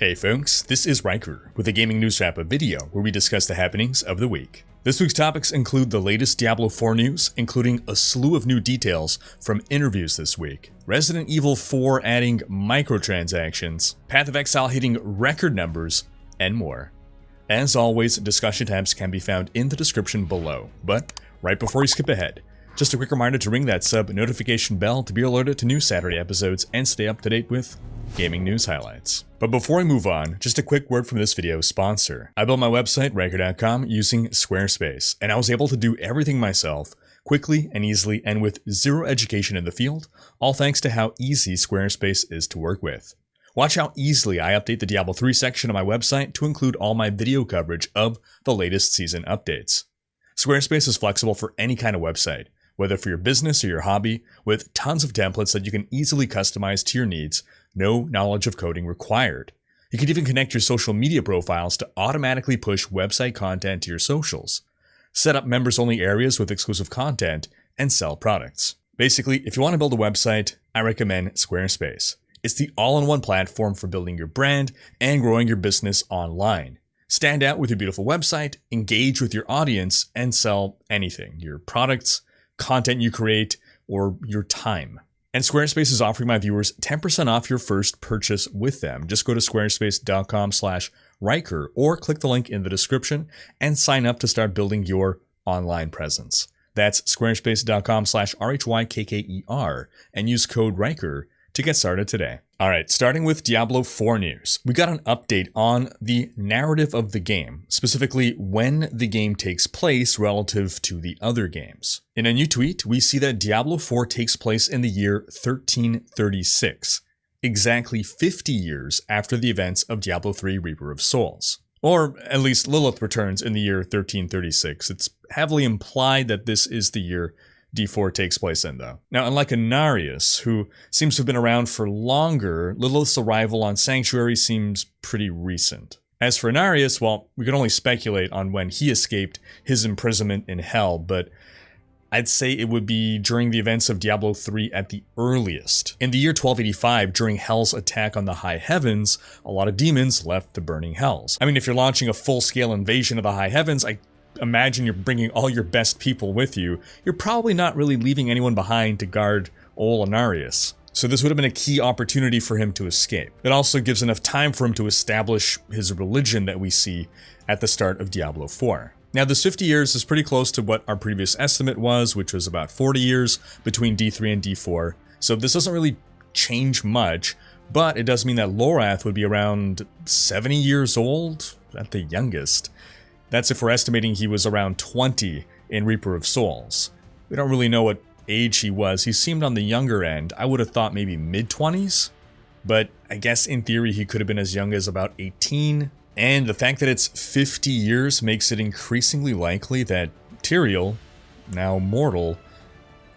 Hey folks, this is Riker with a gaming news wrap-up video where we discuss the happenings of the week. This week's topics include the latest Diablo 4 news, including a slew of new details from interviews this week, Resident Evil 4 adding microtransactions, Path of Exile hitting record numbers, and more. As always, discussion tabs can be found in the description below, but right before you skip ahead, just a quick reminder to ring that sub notification bell to be alerted to new Saturday episodes and stay up to date with gaming news highlights. But before I move on, just a quick word from this video's sponsor. I built my website, Riker.com, using Squarespace, and I was able to do everything myself, quickly and easily, and with zero education in the field, all thanks to how easy Squarespace is to work with. Watch how easily I update the Diablo 3 section of my website to include all my video coverage of the latest season updates. Squarespace is flexible for any kind of website, whether for your business or your hobby, with tons of templates that you can easily customize to your needs. No knowledge of coding required. You can even connect your social media profiles to automatically push website content to your socials, set up members-only areas with exclusive content, and sell products. Basically, if you want to build a website, I recommend Squarespace. It's the all-in-one platform for building your brand and growing your business online. Stand out with your beautiful website, engage with your audience, and sell anything, your products, content you create, or your time. And Squarespace is offering my viewers 10% off your first purchase with them. Just go to squarespace.com/Riker or click the link in the description and sign up to start building your online presence. That's squarespace.com/RHYKKER and use code Riker to get started today. Alright, starting with Diablo 4 news. We got an update on the narrative of the game, specifically when the game takes place relative to the other games. In a new tweet, we see that Diablo 4 takes place in the year 1336, exactly 50 years after the events of Diablo 3 Reaper of Souls. Or at least Lilith returns in the year 1336. It's heavily implied that this is the year D4 takes place in, though. Now, unlike Inarius, who seems to have been around for longer, Lilith's arrival on Sanctuary seems pretty recent. As for Inarius, well, we can only speculate on when he escaped his imprisonment in Hell, but I'd say it would be during the events of Diablo 3 at the earliest. In the year 1285, during Hell's attack on the High Heavens, a lot of demons left the Burning Hells. I mean, if you're launching a full-scale invasion of the High Heavens, I imagine you're bringing all your best people with you. You're probably not really leaving anyone behind to guard old Inarius. So this would have been a key opportunity for him to escape. It also gives enough time for him to establish his religion that we see at the start of Diablo 4. Now this 50 years is pretty close to what our previous estimate was, which was about 40 years between D3 and D4. So this doesn't really change much, but it does mean that Lorath would be around 70 years old at the youngest. That's if we're estimating he was around 20 in Reaper of Souls. We don't really know what age he was. He seemed on the younger end. I would have thought maybe mid-20s, but I guess in theory he could have been as young as about 18. And the fact that it's 50 years makes it increasingly likely that Tyrael, now mortal,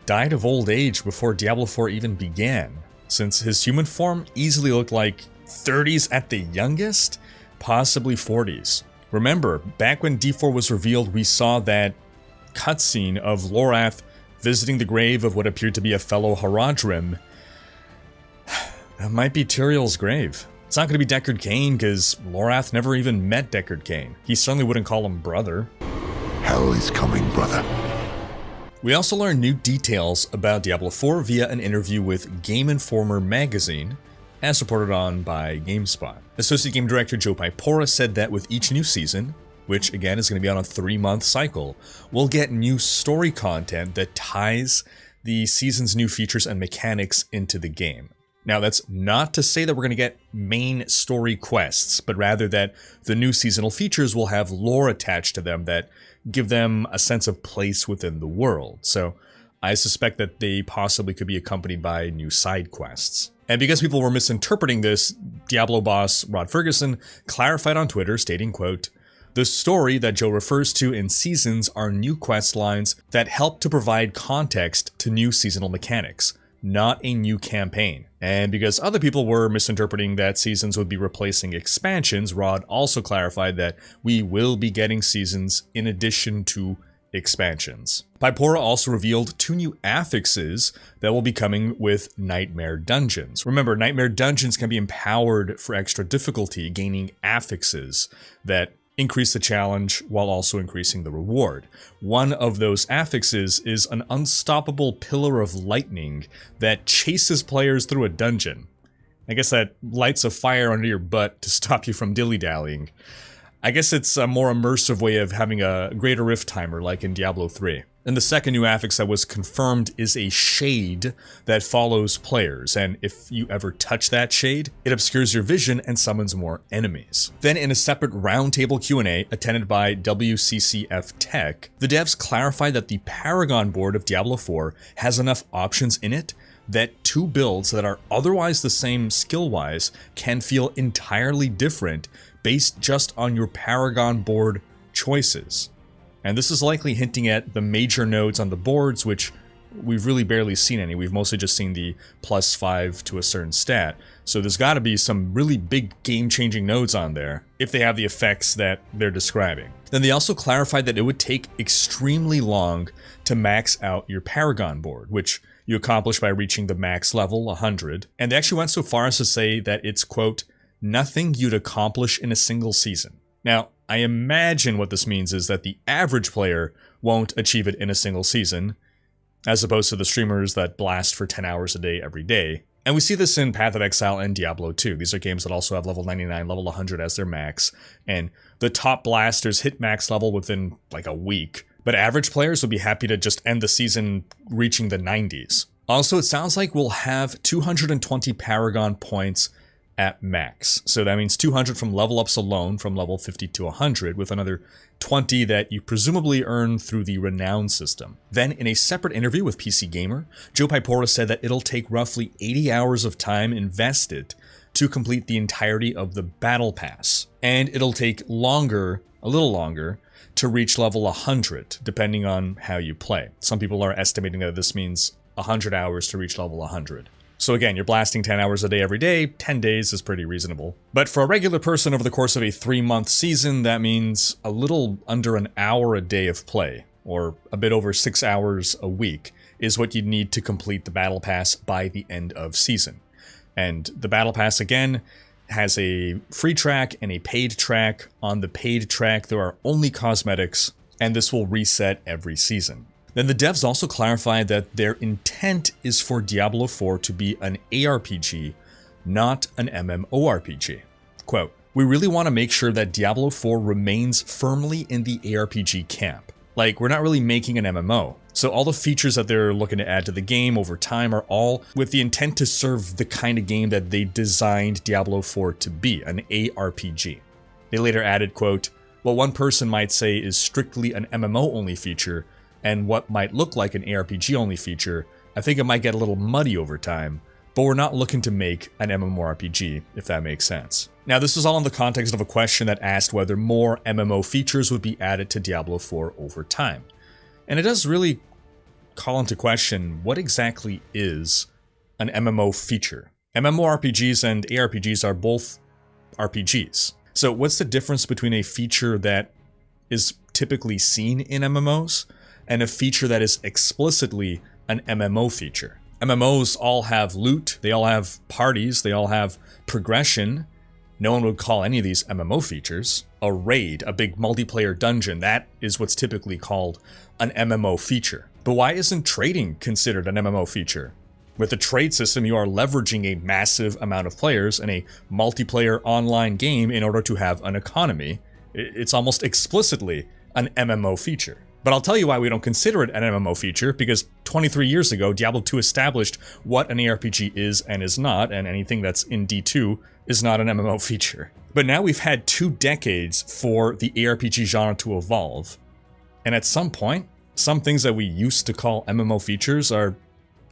died of old age before Diablo 4 even began, since his human form easily looked like 30s at the youngest, possibly 40s. Remember, back when D4 was revealed, we saw that cutscene of Lorath visiting the grave of what appeared to be a fellow Haradrim. That might be Tyrael's grave. It's not going to be Deckard Cain, because Lorath never even met Deckard Cain. He certainly wouldn't call him brother. Hell is coming, brother. We also learned new details about Diablo 4 via an interview with Game Informer magazine, as reported on by GameSpot. Associate Game Director Joe Pipora said that with each new season, which again is going to be on a 3-month cycle, we'll get new story content that ties the season's new features and mechanics into the game. Now that's not to say that we're going to get main story quests, but rather that the new seasonal features will have lore attached to them that give them a sense of place within the world. So I suspect that they possibly could be accompanied by new side quests. And because people were misinterpreting this, Diablo boss Rod Ferguson clarified on Twitter, stating, quote, "The story that Joe refers to in seasons are new quest lines that help to provide context to new seasonal mechanics, not a new campaign." And because other people were misinterpreting that seasons would be replacing expansions, Rod also clarified that we will be getting seasons in addition to expansions. Pypora also revealed 2 new affixes that will be coming with Nightmare Dungeons. Remember, Nightmare Dungeons can be empowered for extra difficulty, gaining affixes that increase the challenge while also increasing the reward. One of those affixes is an unstoppable pillar of lightning that chases players through a dungeon. I guess that lights a fire under your butt to stop you from dilly-dallying. I guess it's a more immersive way of having a greater rift timer like in Diablo 3. And the second new affix that was confirmed is a shade that follows players, and if you ever touch that shade, it obscures your vision and summons more enemies. Then in a separate roundtable Q&A attended by WCCF Tech, the devs clarified that the Paragon board of Diablo 4 has enough options in it that 2 builds that are otherwise the same skill-wise can feel entirely different based just on your Paragon board choices. And this is likely hinting at the major nodes on the boards, which we've really barely seen any. We've mostly just seen the +5 to a certain stat. So there's got to be some really big game-changing nodes on there if they have the effects that they're describing. Then they also clarified that it would take extremely long to max out your Paragon board, which you accomplish by reaching the max level, 100. And they actually went so far as to say that it's, quote, nothing you'd accomplish in a single season. Now, I imagine what this means is that the average player won't achieve it in a single season, as opposed to the streamers that blast for 10 hours a day every day. And we see this in Path of Exile and Diablo 2. These are games that also have level 99, level 100 as their max, and the top blasters hit max level within like a week, but average players will be happy to just end the season reaching the 90s. Also, it sounds like we'll have 220 Paragon points at max. So that means 200 from level ups alone from level 50 to 100, with another 20 that you presumably earn through the renown system. Then in a separate interview with PC Gamer, Joe Pypora said that it'll take roughly 80 hours of time invested to complete the entirety of the battle pass. And it'll take longer, a little longer, to reach level 100, depending on how you play. Some people are estimating that this means 100 hours to reach level 100. So again, you're blasting 10 hours a day every day, 10 days is pretty reasonable. But for a regular person over the course of a 3-month season, that means a little under an hour a day of play, or a bit over 6 hours a week, is what you'd need to complete the Battle Pass by the end of season. And the Battle Pass, again, has a free track and a paid track. On the paid track, there are only cosmetics, and this will reset every season. Then the devs also clarified that their intent is for Diablo 4 to be an ARPG, not an MMORPG. Quote, we really want to make sure that Diablo 4 remains firmly in the ARPG camp. Like, we're not really making an MMO. So all the features that they're looking to add to the game over time are all with the intent to serve the kind of game that they designed Diablo 4 to be, an ARPG. They later added, quote, what one person might say is strictly an MMO-only feature, and what might look like an ARPG-only feature, I think it might get a little muddy over time, but we're not looking to make an MMORPG, if that makes sense. Now, this is all in the context of a question that asked whether more MMO features would be added to Diablo 4 over time. And it does really call into question what exactly is an MMO feature. MMORPGs and ARPGs are both RPGs. So what's the difference between a feature that is typically seen in MMOs and a feature that is explicitly an MMO feature? MMOs all have loot, they all have parties, they all have progression. No one would call any of these MMO features. A raid, a big multiplayer dungeon, that is what's typically called an MMO feature. But why isn't trading considered an MMO feature? With the trade system, you are leveraging a massive amount of players in a multiplayer online game in order to have an economy. It's almost explicitly an MMO feature. But I'll tell you why we don't consider it an MMO feature, because 23 years ago, Diablo 2 established what an ARPG is and is not, and anything that's in D2 is not an MMO feature. But now we've had 2 decades for the ARPG genre to evolve, and at some point, some things that we used to call MMO features are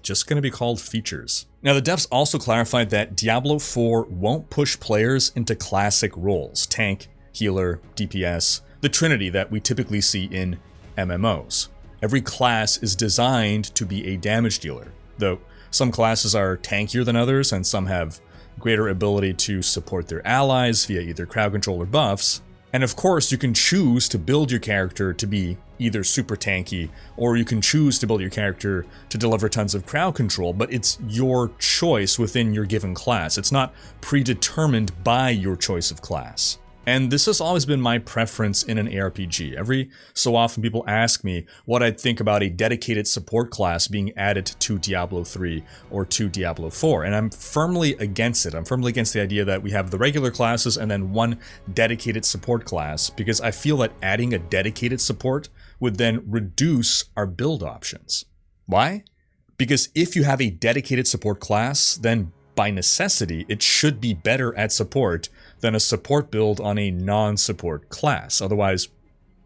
just going to be called features. Now, the devs also clarified that Diablo 4 won't push players into classic roles, tank, healer, DPS, the trinity that we typically see in MMOs. Every class is designed to be a damage dealer, though some classes are tankier than others and some have greater ability to support their allies via either crowd control or buffs, And of course, you can choose to build your character to be either super tanky, or you can choose to build your character to deliver tons of crowd control, but it's your choice within your given class. It's not predetermined by your choice of class. And this has always been my preference in an ARPG. Every so often people ask me what I'd think about a dedicated support class being added to Diablo 3 or to Diablo 4, and I'm firmly against it. I'm firmly against the idea that we have the regular classes and then one dedicated support class, because I feel that adding a dedicated support would then reduce our build options. Why? Because if you have a dedicated support class, then by necessity, it should be better at support than a support build on a non-support class. Otherwise,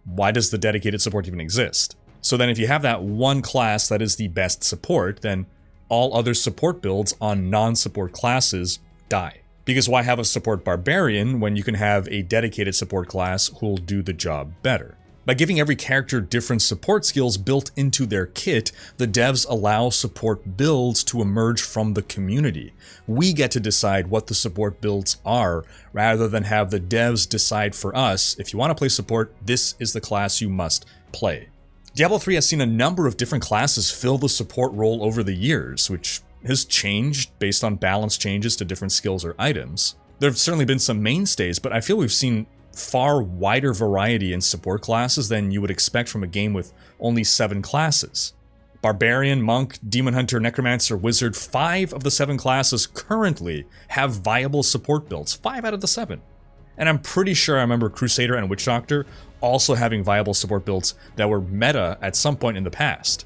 why does the dedicated support even exist? So then if you have that one class that is the best support, then all other support builds on non-support classes die. Because why have a support barbarian when you can have a dedicated support class who'll do the job better? By giving every character different support skills built into their kit, the devs allow support builds to emerge from the community. We get to decide what the support builds are, rather than have the devs decide for us, if you want to play support, this is the class you must play. Diablo 3 has seen a number of different classes fill the support role over the years, which has changed based on balance changes to different skills or items. There have certainly been some mainstays, but I feel we've seen far wider variety in support classes than you would expect from a game with only 7 classes. Barbarian, Monk, Demon Hunter, Necromancer, Wizard, 5 of the 7 classes currently have viable support builds. 5 out of the 7. And I'm pretty sure I remember Crusader and Witch Doctor also having viable support builds that were meta at some point in the past.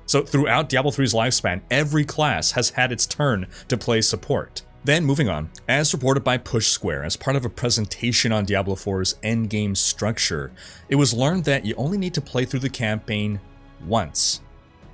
So throughout Diablo 3's lifespan, every class has had its turn to play support. Then moving on, as reported by Push Square as part of a presentation on Diablo 4's endgame structure, it was learned that you only need to play through the campaign once.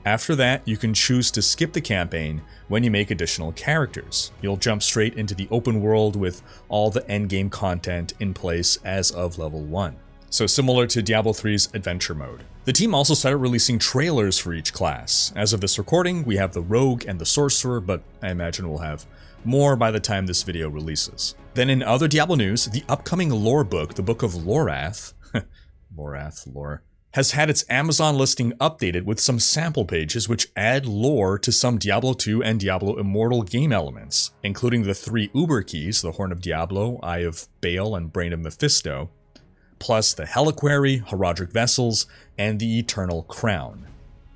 After that, you can choose to skip the campaign when you make additional characters. You'll jump straight into the open world with all the endgame content in place as of level 1. So similar to Diablo 3's adventure mode. The team also started releasing trailers for each class. As of this recording, we have the Rogue and the Sorcerer, but I imagine we'll have more by the time this video releases. Then in other Diablo news, the upcoming lore book, the Book of Lorath, lore, has had its Amazon listing updated with some sample pages which add lore to some Diablo 2 and Diablo Immortal game elements, including the 3 Uber keys, the Horn of Diablo, Eye of Baal, and Brain of Mephisto, plus the Heliquary, Heraldric Vessels, and the Eternal Crown.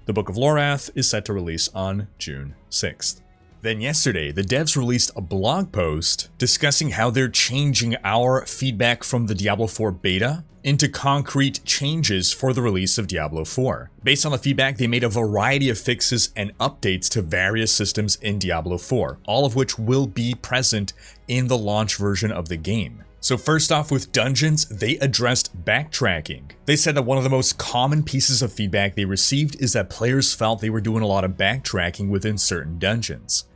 The Book of Lorath is set to release on June 6th. Then yesterday, the devs released a blog post discussing how they're changing our feedback from the Diablo 4 beta into concrete changes for the release of Diablo 4. Based on the feedback, they made a variety of fixes and updates to various systems in Diablo 4, all of which will be present in the launch version of the game. So first off, with dungeons, they addressed backtracking. They said that one of the most common pieces of feedback they received is that players felt they were doing a lot of backtracking within certain dungeons.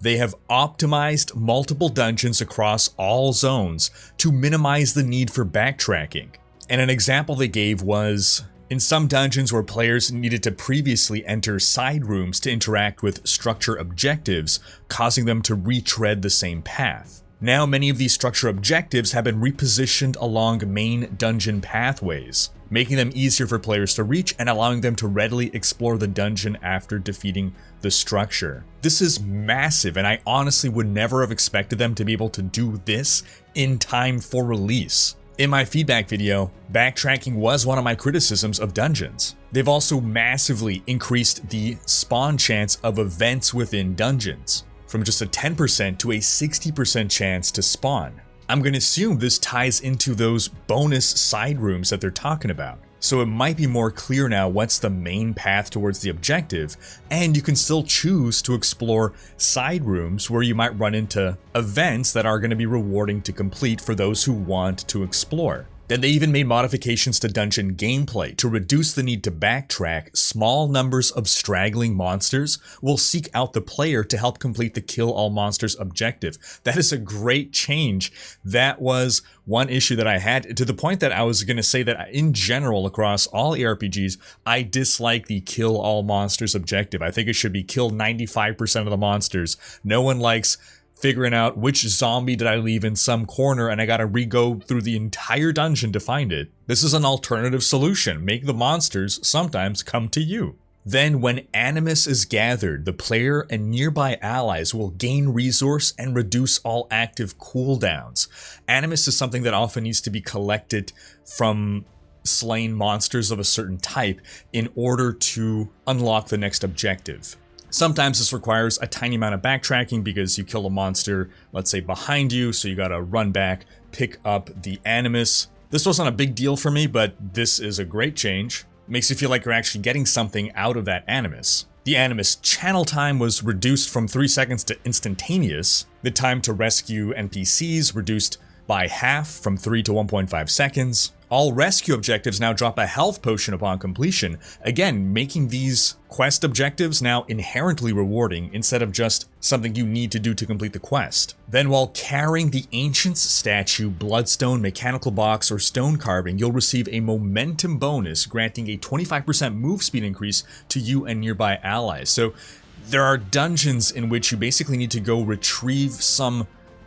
They have optimized multiple dungeons across all zones to minimize the need for backtracking. And an example they gave was, in some dungeons where players needed to previously enter side rooms to interact with structure objectives, causing them to retread the same path. Now many of these structure objectives have been repositioned along main dungeon pathways, making them easier for players to reach and allowing them to readily explore the dungeon after defeating the structure. This is massive, and I honestly would never have expected them to be able to do this in time for release. In my feedback video, backtracking was one of my criticisms of dungeons. They've also massively increased the spawn chance of events within dungeons, from just a 10% to a 60% chance to spawn. I'm going to assume this ties into those bonus side rooms that they're talking about. So it might be more clear now what's the main path towards the objective, and you can still choose to explore side rooms where you might run into events that are going to be rewarding to complete for those who want to explore. Then they even made modifications to dungeon gameplay to reduce the need to backtrack. Small numbers of straggling monsters will seek out the player to help complete the kill all monsters objective. That is a great change. That was one issue that I had, to the point that I was going to say that in general across all ARPGs, I dislike the kill all monsters objective. I think it should be kill 95% of the monsters. No one likes figuring out which zombie did I leave in some corner and I gotta re-go through the entire dungeon to find it. This is an alternative solution. Make the monsters sometimes come to you. Then when Animus is gathered, the player and nearby allies will gain resource and reduce all active cooldowns. Animus is something that often needs to be collected from slain monsters of a certain type in order to unlock the next objective. Sometimes this requires a tiny amount of backtracking because you kill a monster, let's say behind you, so you gotta run back, pick up the Animus. This wasn't a big deal for me, but this is a great change. Makes you feel like you're actually getting something out of that Animus. The Animus channel time was reduced from 3 seconds to instantaneous. The time to rescue NPCs reduced by half from 3 to 1.5 seconds. All rescue objectives now drop a health potion upon completion, again making these quest objectives now inherently rewarding instead of just something you need to do to complete the quest. Then while carrying the Ancient's statue, bloodstone, mechanical box, or stone carving, you'll receive a momentum bonus granting a 25% move speed increase to you and nearby allies. So there are dungeons in which you basically need to go retrieve some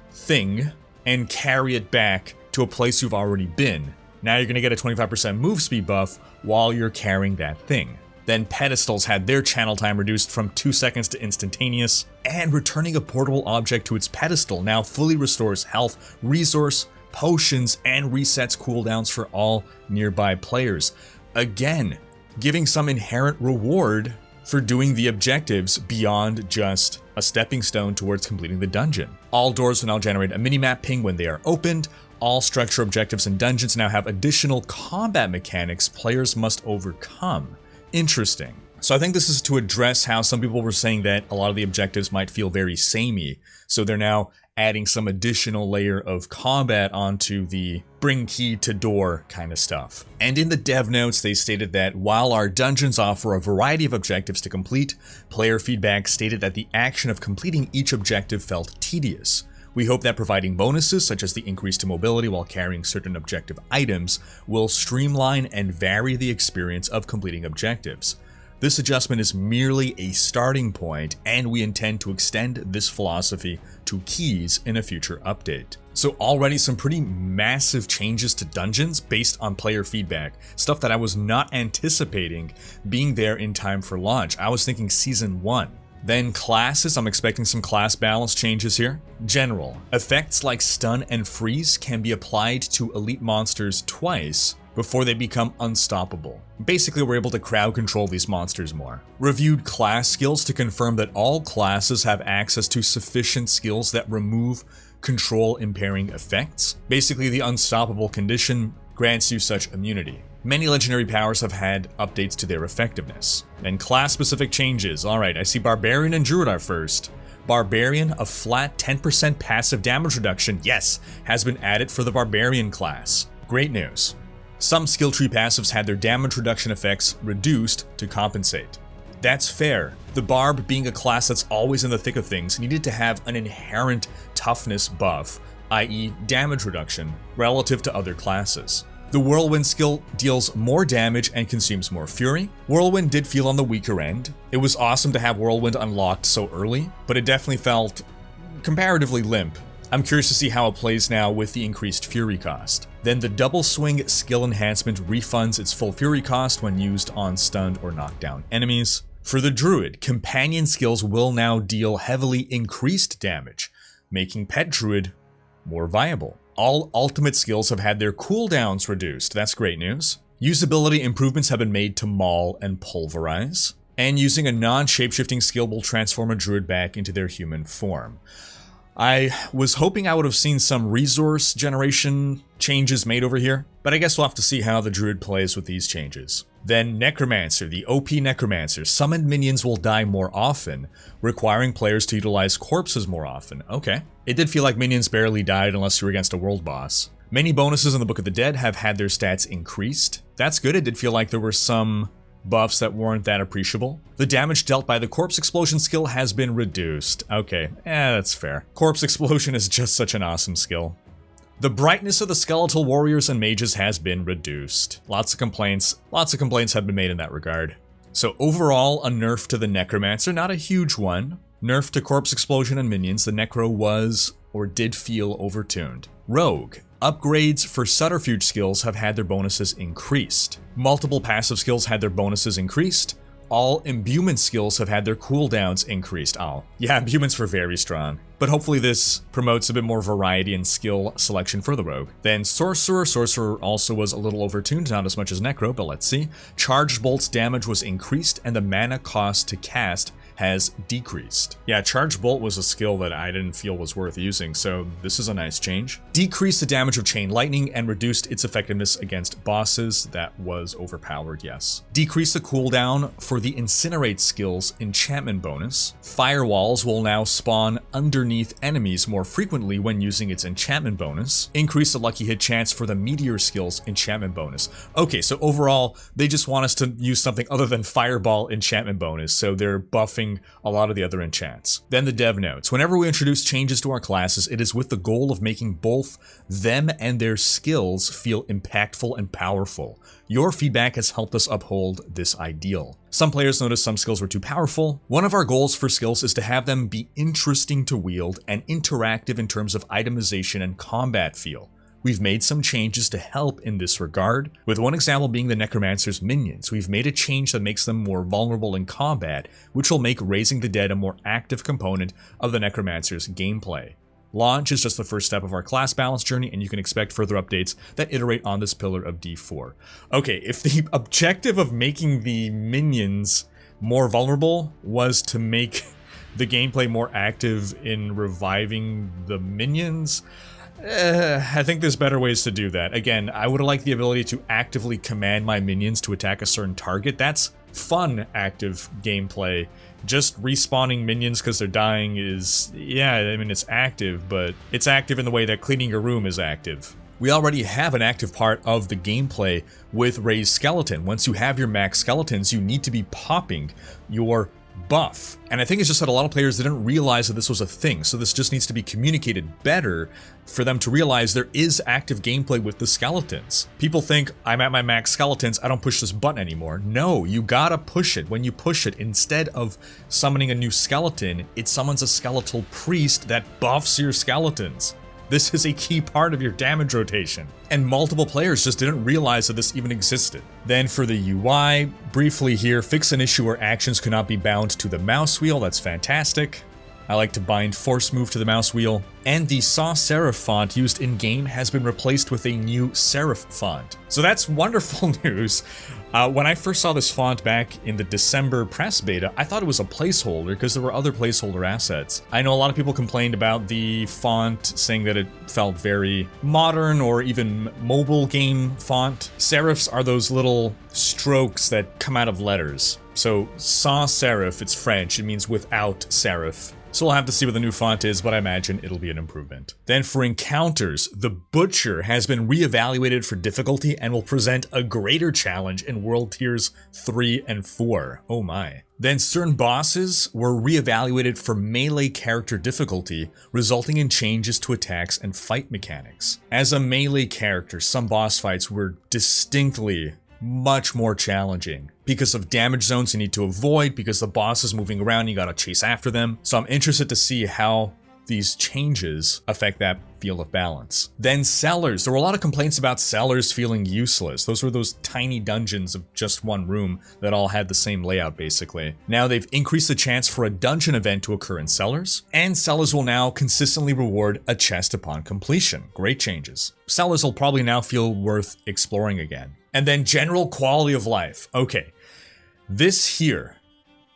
thing and carry it back to a place you've already been. Now you're going to get a 25% move speed buff while you're carrying that thing. Then pedestals had their channel time reduced from 2 seconds to instantaneous, and returning a portable object to its pedestal now fully restores health, resource, potions, and resets cooldowns for all nearby players. Again, giving some inherent reward for doing the objectives beyond just a stepping stone towards completing the dungeon. All doors will now generate a minimap ping when they are opened. All structure objectives and dungeons now have additional combat mechanics players must overcome. Interesting. So I think this is to address how some people were saying that a lot of the objectives might feel very samey. So they're now adding some additional layer of combat onto the bring key to door kind of stuff. And in the dev notes, they stated that while our dungeons offer a variety of objectives to complete, player feedback stated that the action of completing each objective felt tedious. We hope that providing bonuses, such as the increase to mobility while carrying certain objective items, will streamline and vary the experience of completing objectives. This adjustment is merely a starting point, and we intend to extend this philosophy to keys in a future update. So already some pretty massive changes to dungeons based on player feedback, stuff that I was not anticipating being there in time for launch. I was thinking Season 1. Then classes, I'm expecting some class balance changes here. General, effects like stun and freeze can be applied to elite monsters twice before they become unstoppable. Basically, we're able to crowd control these monsters more. Reviewed class skills to confirm that all classes have access to sufficient skills that remove control impairing effects. Basically, the unstoppable condition grants you such immunity. Many legendary powers have had updates to their effectiveness. And class-specific changes. Alright, I see Barbarian and Druid are first. Barbarian, a flat 10% passive damage reduction, yes, has been added for the Barbarian class. Great news. Some skill tree passives had their damage reduction effects reduced to compensate. That's fair. The Barb, being a class that's always in the thick of things, needed to have an inherent toughness buff, i.e. damage reduction, relative to other classes. The Whirlwind skill deals more damage and consumes more fury. Whirlwind did feel on the weaker end. It was awesome to have Whirlwind unlocked so early, but it definitely felt comparatively limp. I'm curious to see how it plays now with the increased fury cost. Then the double swing skill enhancement refunds its full fury cost when used on stunned or knocked down enemies. For the Druid, companion skills will now deal heavily increased damage, making Pet Druid more viable. All ultimate skills have had their cooldowns reduced. That's great news. Usability improvements have been made to Maul and Pulverize. And using a non-shapeshifting skill will transform a Druid back into their human form. I was hoping I would have seen some resource generation changes made over here, but I guess we'll have to see how the Druid plays with these changes. Then Necromancer, the OP Necromancer. Summoned minions will die more often, requiring players to utilize corpses more often. Okay. It did feel like minions barely died unless you were against a world boss. Many bonuses in the Book of the Dead have had their stats increased. That's good. It did feel like there were some buffs that weren't that appreciable. The damage dealt by the Corpse Explosion skill has been reduced. Okay, that's fair. Corpse Explosion is just such an awesome skill. The brightness of the skeletal warriors and mages has been reduced. Lots of complaints have been made in that regard. So overall, a nerf to the Necromancer, not a huge one. Nerf to corpse explosion and minions, the Necro was or did feel overtuned. Rogue. Upgrades for subterfuge skills have had their bonuses increased. Multiple passive skills had their bonuses increased. All imbuement skills have had their cooldowns increased. Oh, yeah, imbuements were very strong. But hopefully this promotes a bit more variety in skill selection for the Rogue. Then Sorcerer. Sorcerer also was a little overtuned, not as much as Necro, but let's see. Charged Bolt's damage was increased, and the mana cost to cast has decreased. Yeah, Charged Bolt was a skill that I didn't feel was worth using, so this is a nice change. Decreased the damage of Chain Lightning and reduced its effectiveness against bosses. That was overpowered, yes. Decreased the cooldown for the Incinerate skill's enchantment bonus. Firewalls will now spawn underneath enemies more frequently when using its enchantment bonus. Increase the lucky hit chance for the Meteor skill's enchantment bonus. Okay, so overall, they just want us to use something other than Fireball enchantment bonus, so they're buffing a lot of the other enchants. Then the dev notes. Whenever we introduce changes to our classes, it is with the goal of making both them and their skills feel impactful and powerful. Your feedback has helped us uphold this ideal. Some players noticed some skills were too powerful. One of our goals for skills is to have them be interesting to wield and interactive in terms of itemization and combat feel. We've made some changes to help in this regard, with one example being the Necromancer's minions. We've made a change that makes them more vulnerable in combat, which will make Raising the Dead a more active component of the Necromancer's gameplay. Launch is just the first step of our class balance journey, and you can expect further updates that iterate on this pillar of D4. Okay, if the objective of making the minions more vulnerable was to make the gameplay more active in reviving the minions, I think there's better ways to do that. Again, I would like the ability to actively command my minions to attack a certain target. That's fun, active gameplay. Just respawning minions because they're dying is, yeah, I mean, it's active, but it's active in the way that cleaning your room is active. We already have an active part of the gameplay with Raised Skeleton. Once you have your max skeletons, you need to be popping your buff. And I think it's just that a lot of players didn't realize that this was a thing, so this just needs to be communicated better for them to realize there is active gameplay with the skeletons. People think, I'm at my max skeletons, I don't push this button anymore. No, you gotta push it. When you push it, instead of summoning a new skeleton, it summons a skeletal priest that buffs your skeletons. This is a key part of your damage rotation, and multiple players just didn't realize that this even existed. Then for the UI, briefly here, fix an issue where actions cannot be bound to the mouse wheel. That's fantastic. I like to bind force move to the mouse wheel. And the sans serif font used in-game has been replaced with a new serif font. So that's wonderful news. When I first saw this font back in the December press beta, I thought it was a placeholder because there were other placeholder assets. I know a lot of people complained about the font, saying that it felt very modern or even mobile game font. Serifs are those little strokes that come out of letters. So sans serif, it's French, it means without serif. So we'll have to see what the new font is, but I imagine it'll be an improvement. Then for encounters, the Butcher has been reevaluated for difficulty and will present a greater challenge in World Tiers 3 and 4. Oh my. Then certain bosses were reevaluated for melee character difficulty, resulting in changes to attacks and fight mechanics. As a melee character, some boss fights were distinctly much more challenging because of damage zones you need to avoid, because the boss is moving around, you gotta chase after them. So I'm interested to see how these changes affect that feel of balance. Then cellars. There were a lot of complaints about cellars feeling useless. Those were those tiny dungeons of just one room that all had the same layout basically. Now they've increased the chance for a dungeon event to occur in cellars, and cellars will now consistently reward a chest upon completion. Great changes. Cellars will probably now feel worth exploring again. And then general quality of life. Okay, this here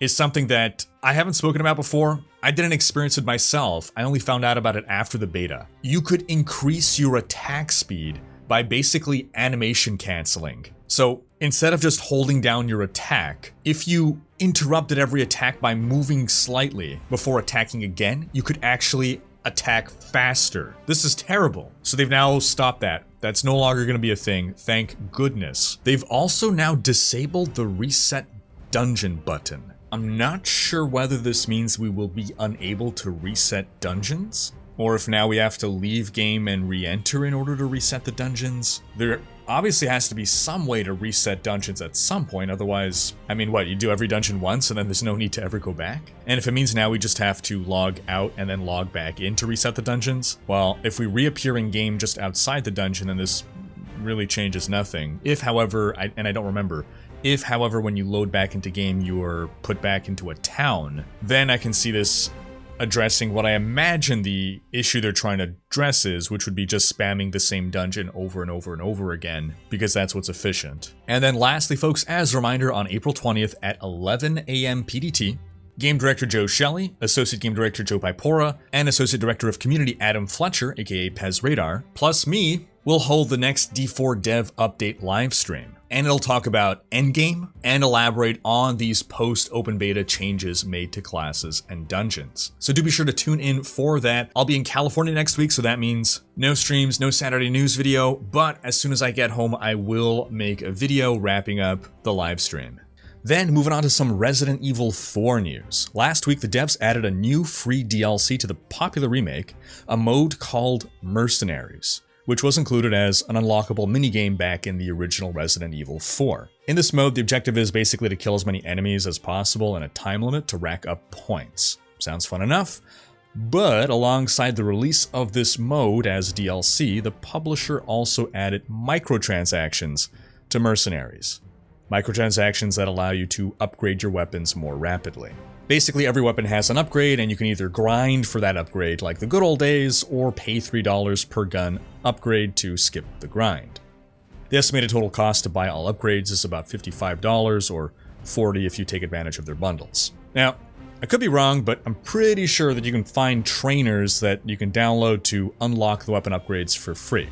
is something that I haven't spoken about before. I didn't experience it myself. I only found out about it after the beta. You could increase your attack speed by basically animation canceling. So instead of just holding down your attack, if you interrupted every attack by moving slightly before attacking again, you could actually attack faster. This is terrible. So they've now stopped that. That's no longer going to be a thing, thank goodness. They've also now disabled the reset dungeon button. I'm not sure whether this means we will be unable to reset dungeons, or if now we have to leave game and re-enter in order to reset the dungeons. There obviously has to be some way to reset dungeons at some point, otherwise, I mean, what, you do every dungeon once and then there's no need to ever go back? And if it means now we just have to log out and then log back in to reset the dungeons, well, if we reappear in game just outside the dungeon, then this really changes nothing. If, however, I don't remember, if, however, when you load back into game, you're put back into a town, then I can see this addressing what I imagine the issue they're trying to address is, which would be just spamming the same dungeon over and over and over again, because that's what's efficient. And then lastly, folks, as a reminder, on April 20th at 11 a.m. PDT, Game Director Joe Shelley, Associate Game Director Joe Pipora, and Associate Director of Community Adam Fletcher, aka Pez Radar, plus me, will hold the next D4 Dev Update livestream. And it'll talk about endgame and elaborate on these post-open beta changes made to classes and dungeons. So do be sure to tune in for that. I'll be in California next week, so that means no streams, no Saturday news video, but as soon as I get home, I will make a video wrapping up the live stream. Then moving on to some Resident Evil 4 news. Last week, the devs added a new free DLC to the popular remake, a mode called Mercenaries, which was included as an unlockable minigame back in the original Resident Evil 4. In this mode, the objective is basically to kill as many enemies as possible in a time limit to rack up points. Sounds fun enough, but alongside the release of this mode as DLC, the publisher also added microtransactions to Mercenaries. Microtransactions that allow you to upgrade your weapons more rapidly. Basically, every weapon has an upgrade, and you can either grind for that upgrade like the good old days, or pay $3 per gun upgrade to skip the grind. The estimated total cost to buy all upgrades is about $55, or $40 if you take advantage of their bundles. Now, I could be wrong, but I'm pretty sure that you can find trainers that you can download to unlock the weapon upgrades for free.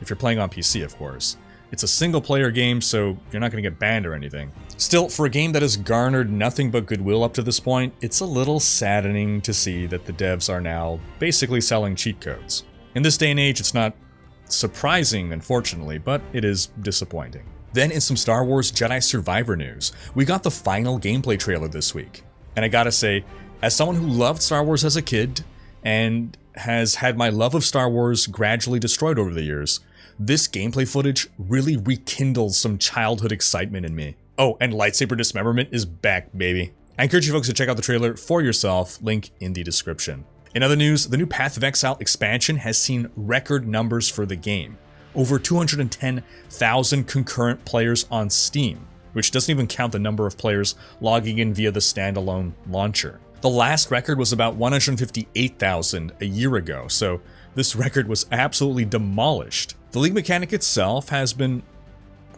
If you're playing on PC, of course. It's a single-player game, so you're not going to get banned or anything. Still, for a game that has garnered nothing but goodwill up to this point, it's a little saddening to see that the devs are now basically selling cheat codes. In this day and age, it's not surprising, unfortunately, but it is disappointing. Then in some Star Wars Jedi Survivor news, we got the final gameplay trailer this week. And I gotta say, as someone who loved Star Wars as a kid, and has had my love of Star Wars gradually destroyed over the years, this gameplay footage really rekindles some childhood excitement in me. Oh, and lightsaber dismemberment is back, baby. I encourage you folks to check out the trailer for yourself, link in the description. In other news, the new Path of Exile expansion has seen record numbers for the game. Over 210,000 concurrent players on Steam, which doesn't even count the number of players logging in via the standalone launcher. The last record was about 158,000 a year ago, so this record was absolutely demolished. The league mechanic itself has been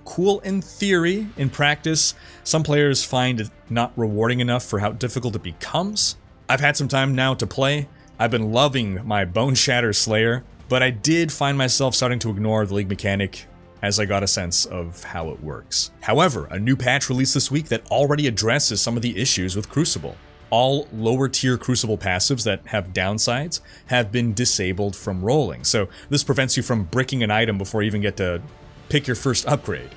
cool in theory. In practice, some players find it not rewarding enough for how difficult it becomes. I've had some time now to play. I've been loving my Bone Shatter Slayer, but I did find myself starting to ignore the league mechanic as I got a sense of how it works. However, a new patch released this week that already addresses some of the issues with Crucible. All lower tier Crucible passives that have downsides have been disabled from rolling, so this prevents you from bricking an item before you even get to pick your first upgrade.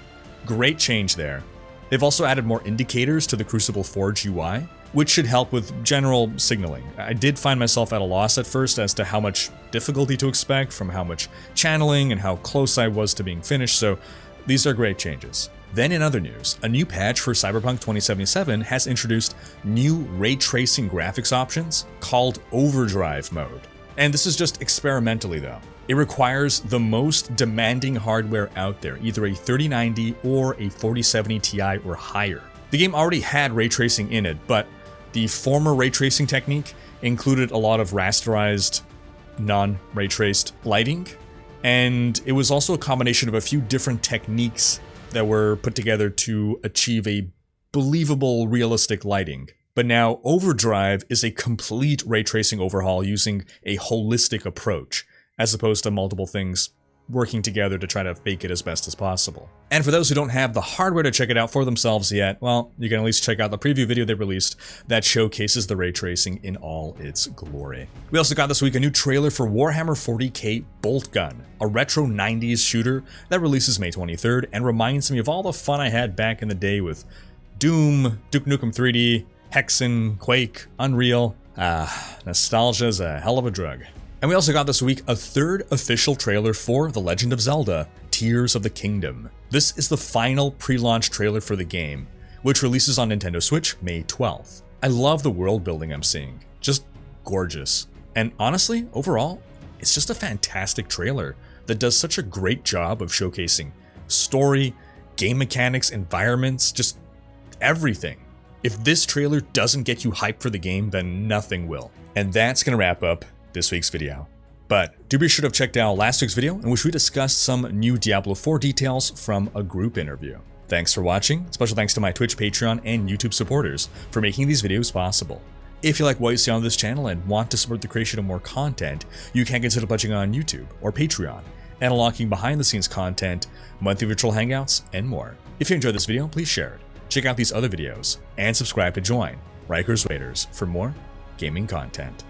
Great change there. They've also added more indicators to the Crucible Forge UI, which should help with general signaling. I did find myself at a loss at first as to how much difficulty to expect from how much channeling and how close I was to being finished, so these are great changes. Then in other news, a new patch for Cyberpunk 2077 has introduced new ray tracing graphics options called Overdrive mode. And this is just experimentally though. It requires the most demanding hardware out there, either a 3090 or a 4070 Ti or higher. The game already had ray tracing in it, but the former ray tracing technique included a lot of rasterized, non-ray traced lighting, and it was also a combination of a few different techniques that were put together to achieve a believable, realistic lighting. But now Overdrive is a complete ray tracing overhaul using a holistic approach, as opposed to multiple things working together to try to fake it as best as possible. And for those who don't have the hardware to check it out for themselves yet, well, you can at least check out the preview video they released that showcases the ray tracing in all its glory. We also got this week a new trailer for Warhammer 40k Boltgun, a retro 90s shooter that releases May 23rd and reminds me of all the fun I had back in the day with Doom, Duke Nukem 3D, Hexen, Quake, Unreal. Nostalgia's a hell of a drug. And we also got this week a third official trailer for The Legend of Zelda, Tears of the Kingdom. This is the final pre-launch trailer for the game, which releases on Nintendo Switch May 12th. I love the world building I'm seeing, just gorgeous. And honestly, overall, it's just a fantastic trailer that does such a great job of showcasing story, game mechanics, environments, just everything. If this trailer doesn't get you hyped for the game, then nothing will. And that's gonna wrap up this week's video. But do be sure to have checked out last week's video in which we discussed some new Diablo 4 details from a group interview. Thanks for watching. Special thanks to my Twitch, Patreon, and YouTube supporters for making these videos possible. If you like what you see on this channel and want to support the creation of more content, you can consider pledging on YouTube or Patreon and unlocking behind the scenes content, monthly virtual hangouts, and more. If you enjoyed this video, please share it. Check out these other videos and subscribe to join Riker's Raiders for more gaming content.